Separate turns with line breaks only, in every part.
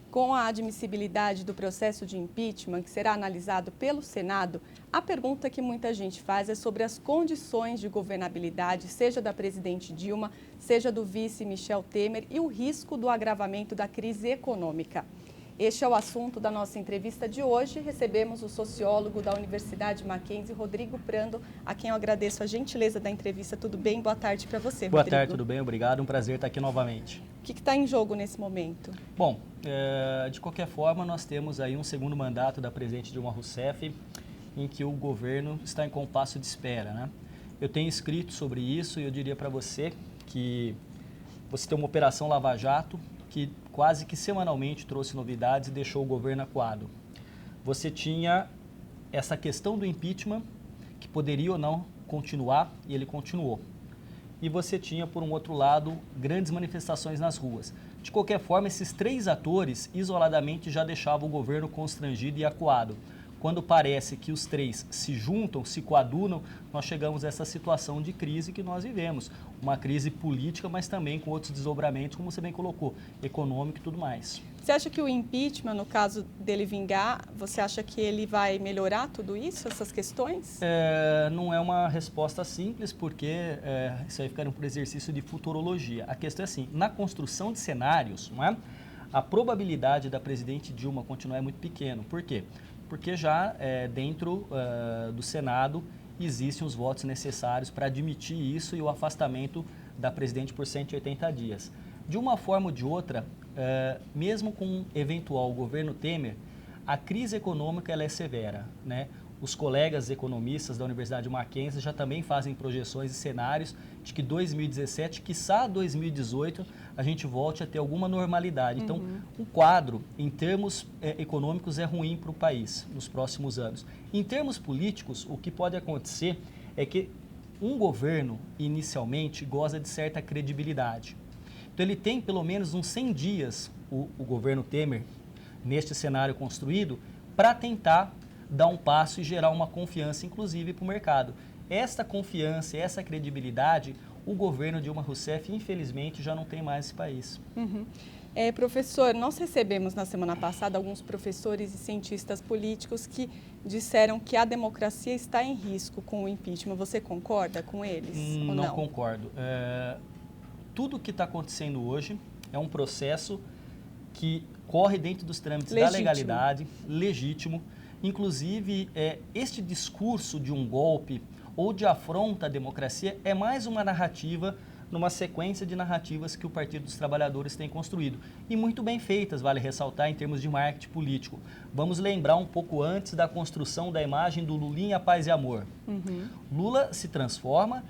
Com a admissibilidade do processo de impeachment, que será analisado pelo Senado, a pergunta que muita gente faz é sobre as condições de governabilidade, seja da presidente Dilma, seja do vice Michel Temer, e o risco do agravamento da crise econômica. Este é o assunto da nossa entrevista de hoje. Recebemos o sociólogo da Universidade Mackenzie, Rodrigo Prando, a quem eu agradeço a gentileza da entrevista. Tudo bem? Boa tarde para você, Rodrigo.
Boa tarde, tudo bem? Obrigado. Um prazer estar aqui novamente.
O que está em jogo nesse momento?
Bom, de qualquer forma, nós temos aí um segundo mandato da presidente Dilma Rousseff, em que o governo está em compasso de espera, né? Eu tenho escrito sobre isso e eu diria para você que você tem uma operação Lava Jato que quase que semanalmente trouxe novidades e deixou o governo acuado. Você tinha essa questão do impeachment, que poderia ou não continuar, e ele continuou. E você tinha, por um outro lado, grandes manifestações nas ruas. De qualquer forma, esses três atores, isoladamente, já deixavam o governo constrangido e acuado. Quando parece que os três se juntam, se coadunam, nós chegamos a essa situação de crise que nós vivemos. Uma crise política, mas também com outros desdobramentos, como você bem colocou, econômico e tudo mais.
Você acha que o impeachment, no caso dele vingar, você acha que ele vai melhorar tudo isso, essas questões?
Não é uma resposta simples, porque isso aí ficaria por exercício de futurologia. A questão é assim, na construção de cenários, não é? A probabilidade da presidente Dilma continuar é muito pequena. Por quê? Porque já dentro do Senado existem os votos necessários para admitir isso e o afastamento da presidente por 180 dias. De uma forma ou de outra, mesmo com um eventual governo Temer, a crise econômica ela é severa, né? Os colegas economistas da Universidade Mackenzie já também fazem projeções e cenários de que 2017, quiçá 2018, a gente volte a ter alguma normalidade. Então, o quadro, em termos econômicos, é ruim para o país nos próximos anos. Em termos políticos, o que pode acontecer é que um governo, inicialmente, goza de certa credibilidade. Então, ele tem pelo menos uns 100 dias, o governo Temer, neste cenário construído, para tentar dar um passo e gerar uma confiança, inclusive, para o mercado. Esta confiança e essa credibilidade, o governo Dilma Rousseff, infelizmente, já não tem mais nesse país.
Professor, nós recebemos na semana passada alguns professores e cientistas políticos que disseram que a democracia está em risco com o impeachment. Você concorda com eles ou não?
Não concordo. Tudo o que está acontecendo hoje é um processo que corre dentro dos trâmites da legalidade, legítimo. Inclusive, este discurso de um golpe ou de afronta à democracia é mais uma narrativa numa sequência de narrativas que o Partido dos Trabalhadores tem construído. E muito bem feitas, vale ressaltar, em termos de marketing político. Vamos lembrar um pouco antes da construção da imagem do Lulinha, Paz e Amor. Lula se transforma,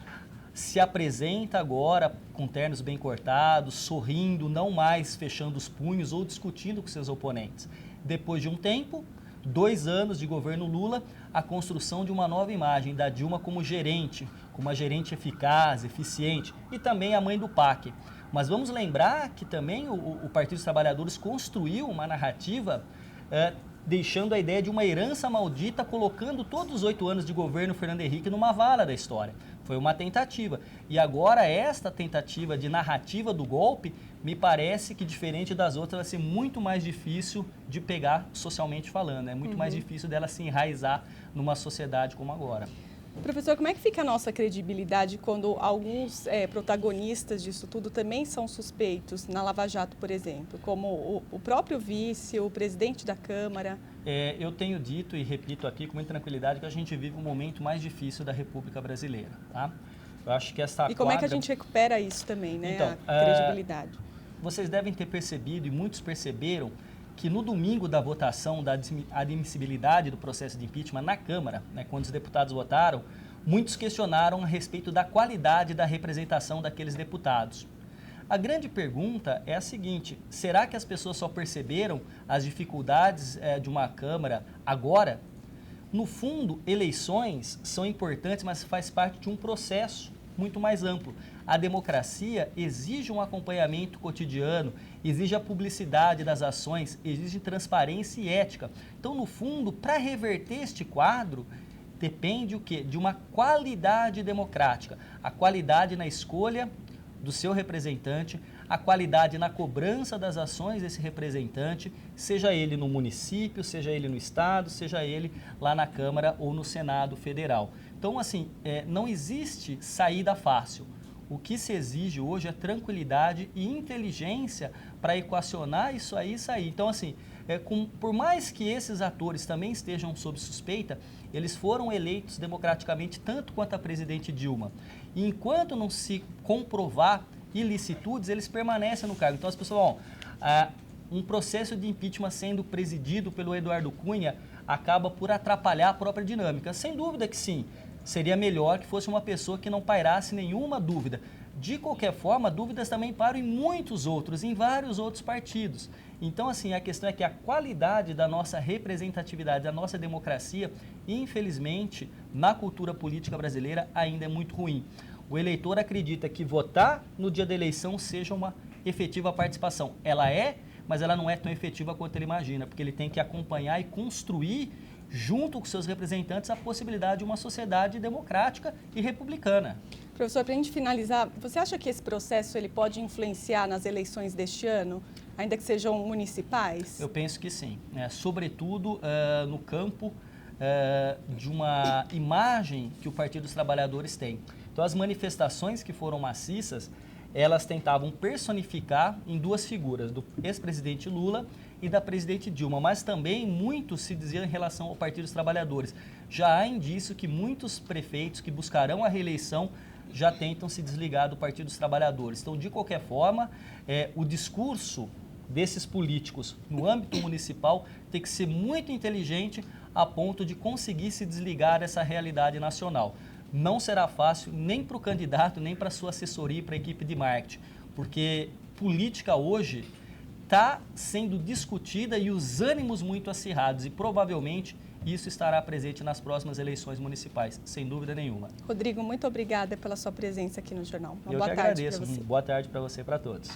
se apresenta agora com ternos bem cortados, sorrindo, não mais fechando os punhos ou discutindo com seus oponentes. Depois de um tempo, 2 anos de governo Lula, a construção de uma nova imagem da Dilma como gerente, como uma gerente eficaz, eficiente, e também a mãe do PAC. Mas vamos lembrar que também o Partido dos Trabalhadores construiu uma narrativa deixando a ideia de uma herança maldita, colocando todos os 8 anos de governo Fernando Henrique numa vala da história. Foi uma tentativa. E agora esta tentativa de narrativa do golpe, me parece que, diferente das outras, vai ser muito mais difícil de pegar socialmente falando. É muito mais difícil dela se enraizar numa sociedade como agora.
Professor, como é que fica a nossa credibilidade quando alguns protagonistas disso tudo também são suspeitos na Lava Jato, por exemplo, como o próprio vice, o presidente da Câmara?
Eu tenho dito e repito aqui com muita tranquilidade que a gente vive um momento mais difícil da República Brasileira, tá? Eu acho que essa
como é que a gente recupera isso também, né?
Então,
a credibilidade.
Vocês devem ter percebido, e muitos perceberam, que no domingo da votação da admissibilidade do processo de impeachment na Câmara, né, quando os deputados votaram, muitos questionaram a respeito da qualidade da representação daqueles deputados. A grande pergunta é a seguinte: será que as pessoas só perceberam as dificuldades de uma Câmara agora? No fundo, eleições são importantes, mas faz parte de um processo muito mais amplo. A democracia exige um acompanhamento cotidiano, exige a publicidade das ações, exige transparência e ética. Então, no fundo, para reverter este quadro, depende o quê? De uma qualidade democrática. A qualidade na escolha do seu representante, a qualidade na cobrança das ações desse representante, seja ele no município, seja ele no estado, seja ele lá na Câmara ou no Senado Federal. Então, assim, não existe saída fácil. O que se exige hoje é tranquilidade e inteligência para equacionar isso aí e sair. Então, assim, por mais que esses atores também estejam sob suspeita, eles foram eleitos democraticamente tanto quanto a presidente Dilma. E enquanto não se comprovar ilicitudes, eles permanecem no cargo. Então, as pessoas, um processo de impeachment sendo presidido pelo Eduardo Cunha acaba por atrapalhar a própria dinâmica. Sem dúvida que sim. Seria melhor que fosse uma pessoa que não pairasse nenhuma dúvida. De qualquer forma, dúvidas também pairam em muitos outros, em vários outros partidos. Então, assim, a questão é que a qualidade da nossa representatividade, da nossa democracia, infelizmente, na cultura política brasileira, ainda é muito ruim. O eleitor acredita que votar no dia da eleição seja uma efetiva participação. Ela é, mas ela não é tão efetiva quanto ele imagina, porque ele tem que acompanhar e construir junto com seus representantes, a possibilidade de uma sociedade democrática e republicana.
Professor, para a gente finalizar, você acha que esse processo ele pode influenciar nas eleições deste ano, ainda que sejam municipais?
Eu penso que sim, sobretudo no campo de uma imagem que o Partido dos Trabalhadores tem. Então, as manifestações que foram maciças, elas tentavam personificar em duas figuras, do ex-presidente Lula e da presidente Dilma, mas também muito se dizia em relação ao Partido dos Trabalhadores. Já há indício que muitos prefeitos que buscarão a reeleição já tentam se desligar do Partido dos Trabalhadores. Então, de qualquer forma, o discurso desses políticos no âmbito municipal tem que ser muito inteligente a ponto de conseguir se desligar dessa realidade nacional. Não será fácil nem para o candidato, nem para a sua assessoria e para a equipe de marketing, porque política hoje está sendo discutida e os ânimos muito acirrados e provavelmente isso estará presente nas próximas eleições municipais, sem dúvida nenhuma.
Rodrigo, muito obrigada pela sua presença aqui no Jornal.
Eu que agradeço. Boa tarde para você e para todos.